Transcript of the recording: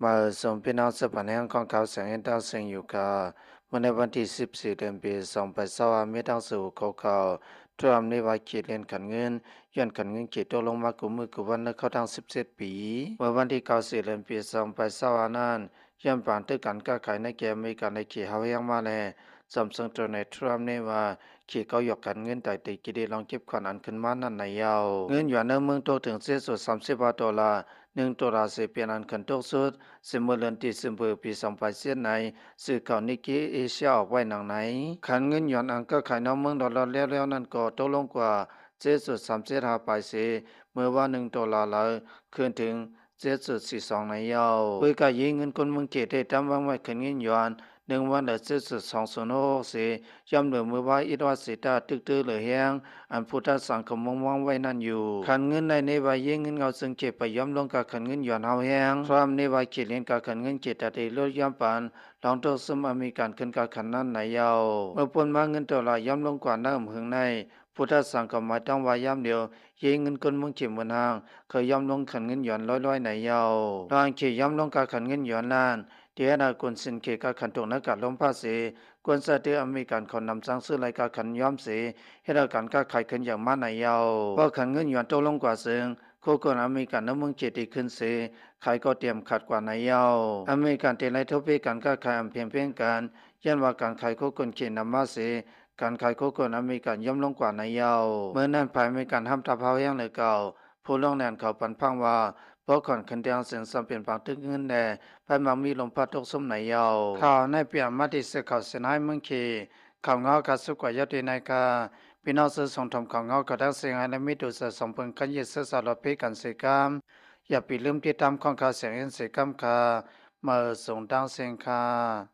มาส่งพี่น้องสืบพันธุ์แห่งของเขาแสงเห็นดาวเสียงอยู่ค่ะเมื่อในวันที่14เดือนปี2025มีดาวสู่เขาทรัมป์ในวันขีดเลียนขันเงินย้อนขันเงินขีดตัวลงมากุมมือกุวันและเข้าทาง17ปีเมื่อวันที่9เดือนปี2025นั้นย้อนผ่านตึกการก้าขายในเกมอเมริกันในขีดเฮายังมาแลซัมซุงตัวในทรัมป์ในว่าขีดเขาหยอกกันเงินแต่ติกิดีลองเก็บขวัญอันขึ้นมานั่นในยาวเงินหยวนในเมืองโตถึงเสียสุด30 บาท1 ดอลลาร์เสียเปลี่ยนอันขึ้นตกสุด สิมเมอร์ที่สิมเบอร์ปี2000ในสื่อข่าวนิกเกเอเชียออกไว้หนังไหนขันเงินหยวนอังก็ขายน้ำเมืองดอลลาร์แล้วนั่นก็ตกลงกว่า7.35ไปเสเมื่อว่า1 ดอลลาร์แล้วขึ้นถึง7.42ในยาวเพื่อการยิงเงินคนเมืองเขตได้ทำวางไว้ขันเงินหยวน1 วันละ7.206เสย่ำเหลือเมื่อว่าอิดว่าเสตาตึกตื้อเหลือแหงอันพุทธสังคมวางไว้นั่นอยู่ขันเงินในว่ายิงเงินเอาซึ่งเก็บไปย่อมลงกับขันเงินหยวนเฮาแหงพร้อมในว่าเขตเลียนกับขันเงินเขตตัดลดย่อมปานลองตกซึมอเมริกันขึ้นกับขันนั้นในยาวเมื่อปนมาเงินดอลลาร์ย่อมลงกว่าน้ำหึงในพุทธสังคมหมายต้องว่าย่ำเดียวยิงเงินคนเมืองเข็มบนห้างเคยย่อมลงขันเงินหยวนร้อยในยาวลองเขตย่อมลงกับขันเงินหยวนล้านเดียนากุนสินเคกาขันตกนักการลมภาษีกวนสะเตืออเมริกันคนนำสังซื้อรายการขันย้อมสีให้เราการก้าขายขึ้นอย่างมากในยาวเพราะขันเงินหยวนตกลงกว่าซึ่งโคคนอเมริกันน้ำเมืองเจดีขึ้นสีขายก็เตรียมขัดกว่าในยาวอเมริกันเตลัยทบการก้าขายอันเพียงกันยันว่าการขายโคคนเขนนำมาสีการขายโคคนอเมริกันย่อมลงกว่าในยาวเมื่อนั้นภายอเมริกันห้ามทับเฮายังเลยเก่าผู้ลงแนนเขาปันพังว่าเพราะก่อนคันเดียงเสียงสัมเป็นบางตึกเงินแด่ภายมังมีลมพัดตกสมในยาวข่าวในเปียมาติเสข่าวเสนายเมืองเคข่าวเงากาสุกว่ายอดในกาพี่น้องสื่อส่งทำข่าวเงากระดังเสียงให้และมิดูสสมพึงกันยึดเสสารพิกันเสกามอย่าปิดลืมติดตามของข่าวเสียงเสียงคำคาเมื่อส่งดังเสียงคา